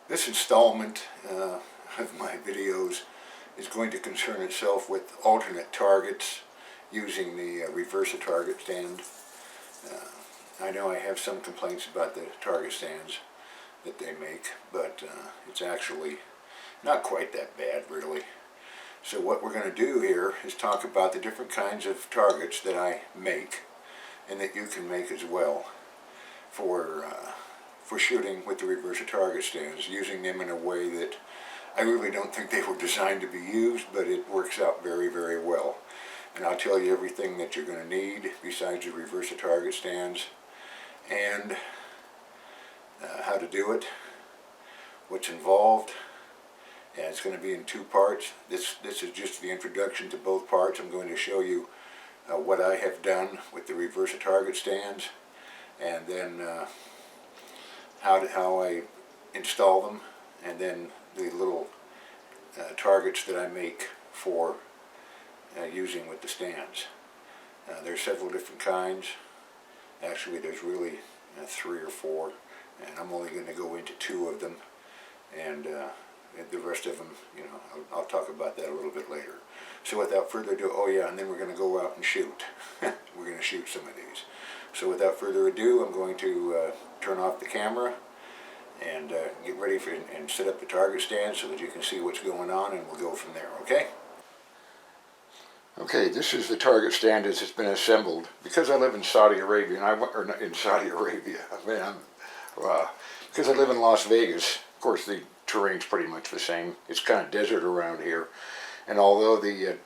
This installment of my videos is going to concern itself with alternate targets using the Reversa Target Stand. I know I have some complaints about the target stands that they make, but it's actually not quite that bad, really. So what we're going to do here is talk about the different kinds of targets that I make and that you can make as well for shooting with the Reversa Target Stands, using them in a way that I really don't think they were designed to be used, but it works out very, very well. And I'll tell you everything that you're going to need besides the Reversa Target Stands, and how to do it, what's involved, and it's going to be in two parts. This is just the introduction to both parts. I'm going to show you what I have done with the Reversa Target Stands, and then how I install them, and then the little targets that I make for using with the stands. There's several different kinds. Actually, there's really 3 or 4, and I'm only going to go into 2 of them, and the rest of them, I'll talk about that a little bit later. So without further ado, oh yeah, and then we're going to go out and shoot. We're going to shoot some of these. So without further ado, I'm going to turn off the camera and get ready for and set up the target stand so that you can see what's going on, and we'll go from there, okay? Okay, this is the target stand as it's been assembled. Because I live in Saudi Arabia, or not in Saudi Arabia, because I live in Las Vegas, of course the terrain's pretty much the same. It's kind of desert around here, and although the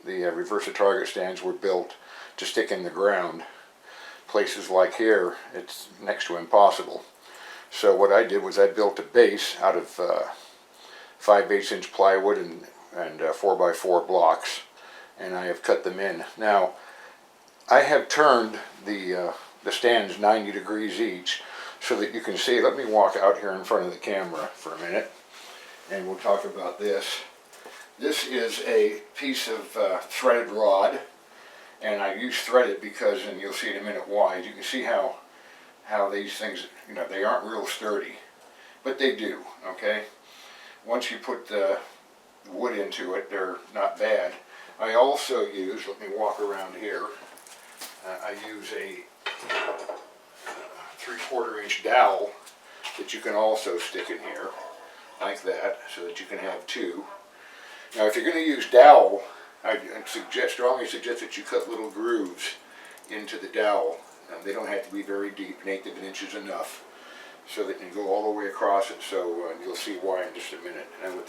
Reversa Target Stands were built to stick in the ground, places like here, it's next to impossible. So what I did was I built a base out of 5/8 inch plywood and 4x4 blocks, and I have cut them in. Now, I have turned the stands 90 degrees each so that you can see. Let me walk out here in front of the camera for a minute, and we'll talk about this. This is a piece of threaded rod, and I use threaded because, and you'll see in a minute why, you can see how these things, they aren't real sturdy, but they do, okay? Once you put the wood into it, they're not bad. I also use, let me walk around here, I use a 3/4 inch dowel that you can also stick in here, like that, so that you can have 2. Now if you're going to use dowel, I strongly suggest that you cut little grooves into the dowel. They don't have to be very deep, 1/8 of an inch is enough, so that you can go all the way across it. So you'll see why in just a minute. And with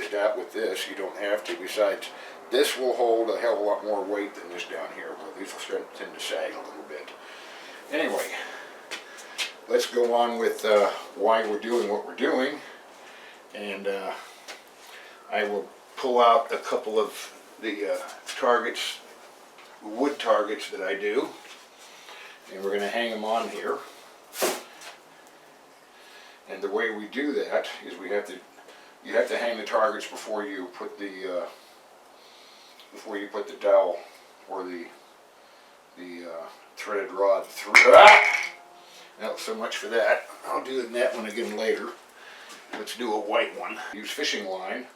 this, you don't have to. Besides, this will hold a hell of a lot more weight than this down here. Well, these will tend to sag a little bit. Anyway, let's go on with why we're doing what we're doing, and I will pull out a couple of the targets, wood targets that I do, and we're going to hang them on here. And the way we do that is you have to hang the targets before you put the dowel or the threaded rod through. Now, so much for that. I'll do that one again later. Let's do a white one. Use fishing line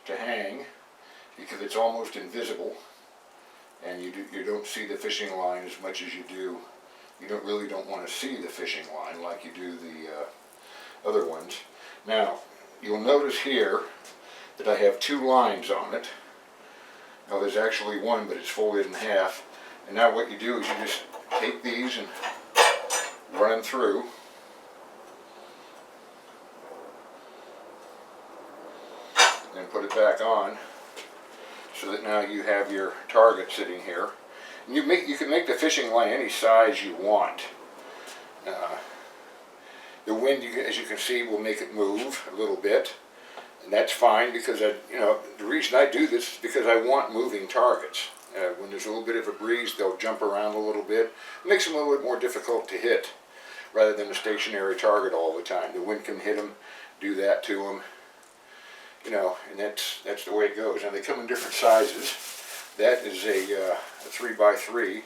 to hang because it's almost invisible, and you don't see the fishing line as much as you do. You really don't want to see the fishing line like you do the other ones. Now, you'll notice here that I have 2 lines on it. Now there's actually one, but it's folded in half. And now what you do is you just take these and run them through. Then put it back on, so that now you have your target sitting here. And you can make the fishing line any size you want. The wind, as you can see, will make it move a little bit, and that's fine because the reason I do this is because I want moving targets. When there's a little bit of a breeze, they'll jump around a little bit. It makes them a little bit more difficult to hit, rather than a stationary target all the time. The wind can hit them, do that to them, and that's the way it goes. Now they come in different sizes. That is a 3x3.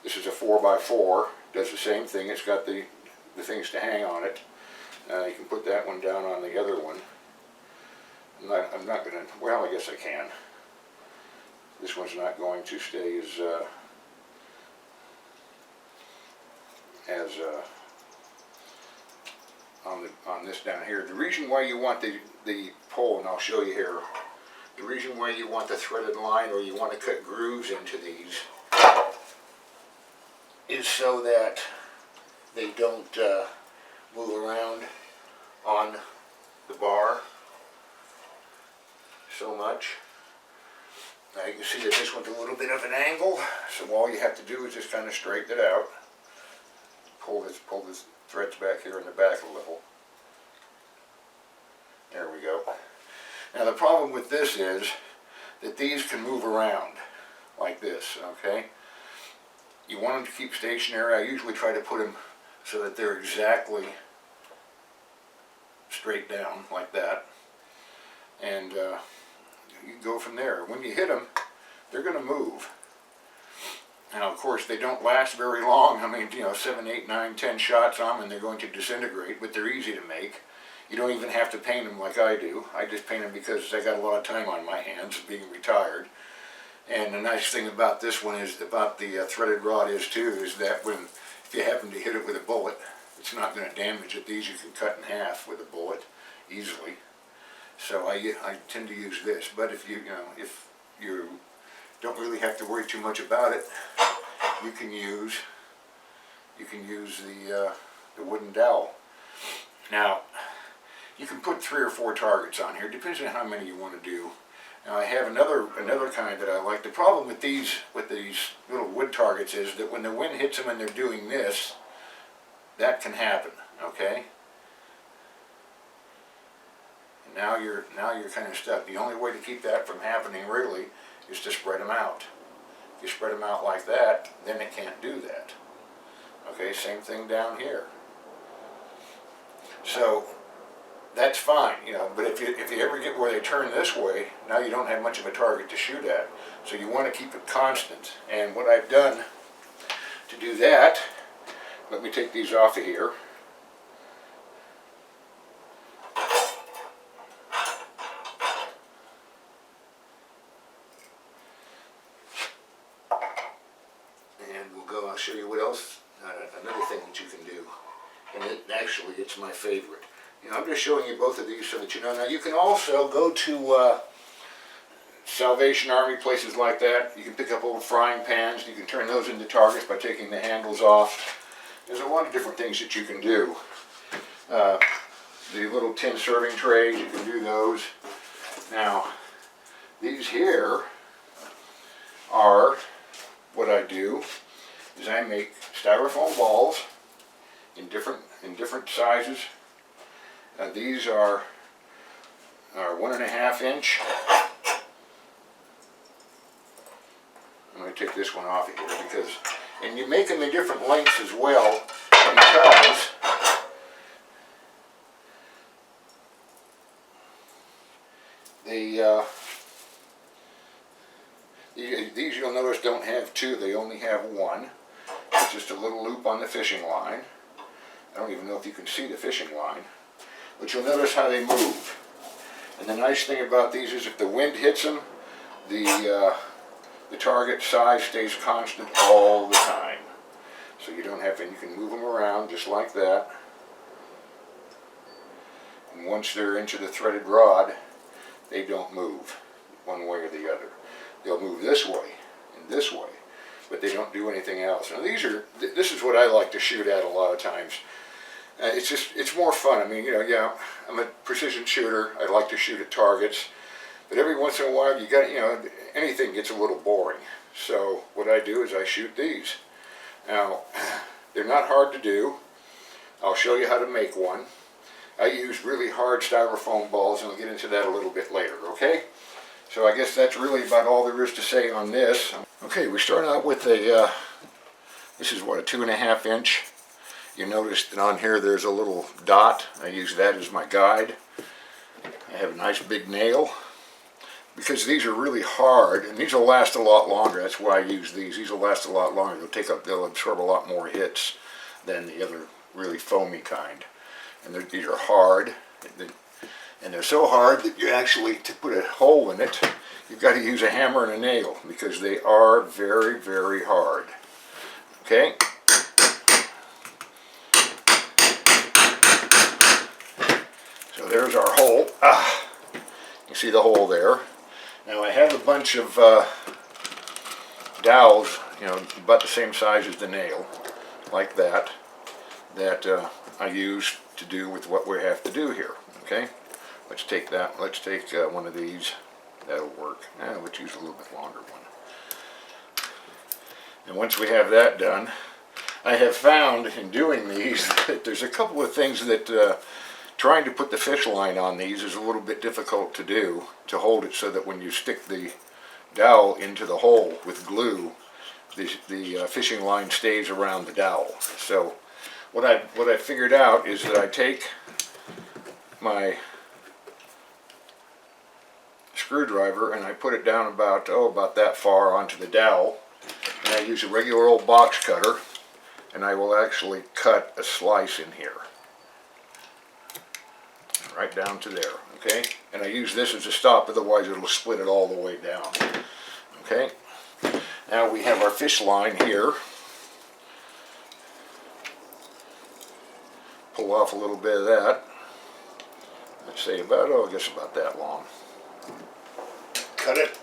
This is a 4x4. Does the same thing. It's got the things to hang on it. You can put that one down on the other one. I'm not going to, well, I guess I can. This one's not going to stay as on this down here. The reason why you want the pole, and I'll show you here, the reason why you want the threaded line or you want to cut grooves into these is so that they don't move around on the bar so much. Now you can see that this one's a little bit of an angle, so all you have to do is just kind of straighten it out. Pull this threads back here in the back a little. There we go. Now the problem with this is that these can move around like this, okay? You want them to keep stationary. I usually try to put them so that they're exactly straight down like that. And you can go from there. When you hit them, they're going to move. Now, of course, they don't last very long. I mean, 7, 8, 9, 10 shots on them and they're going to disintegrate, but they're easy to make. You don't even have to paint them like I do. I just paint them because I got a lot of time on my hands being retired. And the nice thing about this one is, about the threaded rod is too, is that if you happen to hit it with a bullet, it's not going to damage it. These you can cut in half with a bullet easily. So I tend to use this. But if you don't really have to worry too much about it, you can use the wooden dowel. Now, you can put 3 or 4 targets on here, depends on how many you want to do. Now I have another kind that I like. The problem with these little wood targets is that when the wind hits them and they're doing this, that can happen. Okay. And now you're kind of stuck. The only way to keep that from happening really is to spread them out. If you spread them out like that, then it can't do that. Okay. Same thing down here. So that's fine, but if you ever get where they turn this way, now you don't have much of a target to shoot at. So you want to keep it constant. And what I've done to do that, let me take these off of here. And I'll show you what else, another thing that you can do. And actually, it's my favorite. I'm just showing you both of these so that you know. Now you can also go to Salvation Army, places like that. You can pick up old frying pans. You can turn those into targets by taking the handles off. There's a lot of different things that you can do. The little tin serving trays, you can do those. Now, these here are what I do is I make styrofoam balls in different sizes. These are 1.5 inch. I'm going to take this one off of here and you make them in different lengths as well, because these you'll notice don't have 2, they only have 1. It's just a little loop on the fishing line. I don't even know if you can see the fishing line. But you'll notice how they move. And the nice thing about these is if the wind hits them, the target size stays constant all the time. So you don't have to, you can move them around just like that. And once they're into the threaded rod, they don't move one way or the other. They'll move this way and this way, but they don't do anything else. Now this is what I like to shoot at a lot of times. It's more fun. I mean, yeah, I'm a precision shooter. I like to shoot at targets, but every once in a while, anything gets a little boring. So what I do is I shoot these. Now, they're not hard to do. I'll show you how to make one. I use really hard styrofoam balls, and I'll get into that a little bit later, okay? So I guess that's really about all there is to say on this. Okay, we start out with this is what, a 2.5 inch. You notice that on here there's a little dot. I use that as my guide. I have a nice big nail. Because these are really hard, and these will last a lot longer. That's why I use these. These will last a lot longer. They'll absorb a lot more hits than the other really foamy kind. and these are hard, and they're so hard that you actually, to put a hole in it, you've got to use a hammer and a nail because they are very, very hard. Okay? So there's our hole. You see the hole there. Now I have a bunch of dowels, you know, about the same size as the nail, like that, that I use to do with what we have to do here. Okay? Let's take that. Let's take one of these. That'll work. Let's use a little bit longer one. And once we have that done, I have found in doing these that there's a couple of things that trying to put the fish line on these is a little bit difficult to do, to hold it so that when you stick the dowel into the hole with glue, the fishing line stays around the dowel. So what I figured out is that I take my screwdriver and I put it down about that far onto the dowel, and I use a regular old box cutter, and I will actually cut a slice in here, right down to there. Okay, and I use this as a stop, otherwise it'll split it all the way down. Okay, now we have our fish line here. Pull off a little bit of that. Let's say about, I guess about that long. Cut it.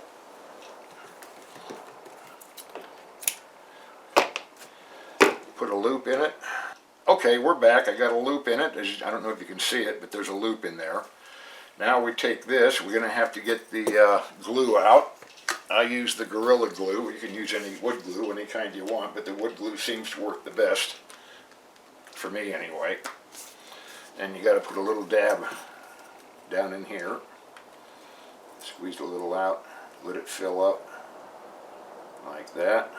Put a loop in it. Okay, we're back. I got a loop in it. I don't know if you can see it, but there's a loop in there. Now we take this. We're going to have to get the glue out. I use the Gorilla Glue. You can use any wood glue, any kind you want, but the wood glue seems to work the best, for me anyway. And you got to put a little dab down in here. Squeeze a little out, let it fill up like that.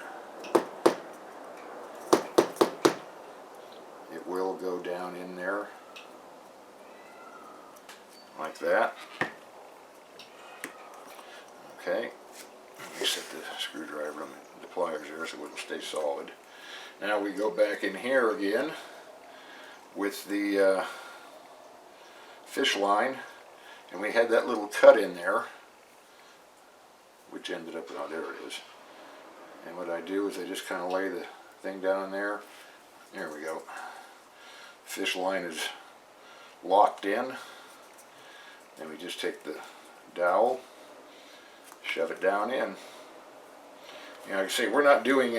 It will go down in there like that. Okay, let me set the screwdriver on the pliers there so it will stay solid. Now we go back in here again with the fish line, and we had that little cut in there, which ended up, there it is. And what I do is I just kind of lay the thing down in there. There we go. Fish line is locked in. Then we just take the dowel, shove it down in. You know, like I say, we're not doing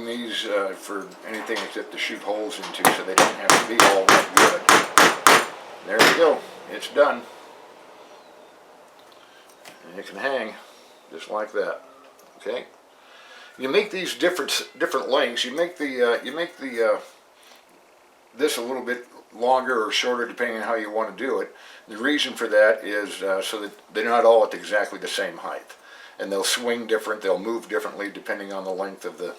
these for anything except to shoot holes into, so they don't have to be all that good. There we go. It's done. And it can hang just like that. Okay. You make these different lengths. You make the this a little bit longer or shorter depending on how you want to do it. The reason for that is so that they're not all at exactly the same height, and they'll swing different. They'll move differently depending on the length of the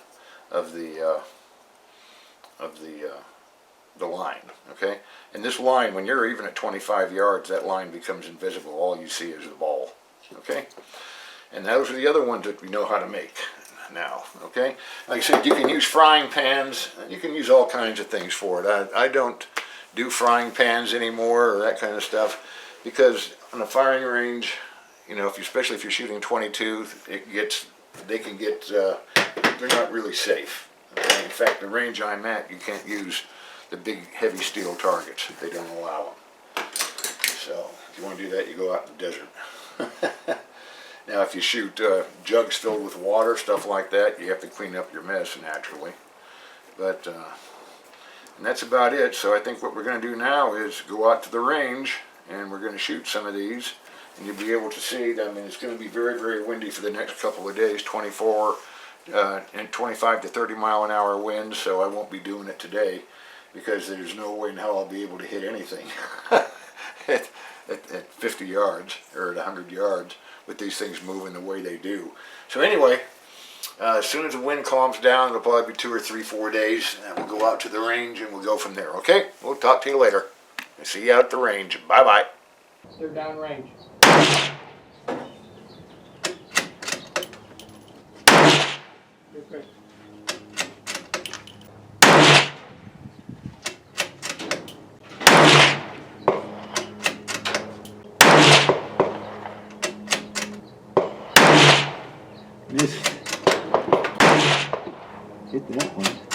line. Okay, and this line, when you're even at 25 yards, that line becomes invisible. All you see is the ball. Okay, and those are the other ones that we know how to make now. Okay, like I said, you can use frying pans. You can use all kinds of things for it. I don't do frying pans anymore or that kind of stuff, because on a firing range, you know, especially if you're shooting 22, they're not really safe. Okay? In fact, the range I'm at, you can't use the big heavy steel targets. They don't allow them. So if you want to do that, you go out in the desert. Now if you shoot jugs filled with water, stuff like that, you have to clean up your mess naturally. But and that's about it. So I think what we're going to do now is go out to the range and we're going to shoot some of these, and you'll be able to see. I mean, it's going to be very, very windy for the next couple of days, 24 and 25 to 30 mile an hour winds, so I won't be doing it today because there's no way in hell I'll be able to hit anything at 50 yards or at 100 yards with these things moving the way they do. So anyway, as soon as the wind calms down, it'll probably be 2 or 3, 4 days, and we'll go out to the range and we'll go from there. Okay, we'll talk to you later. See you out at the range. Bye-bye. They're downrange. You're good. Miss. Hit that one.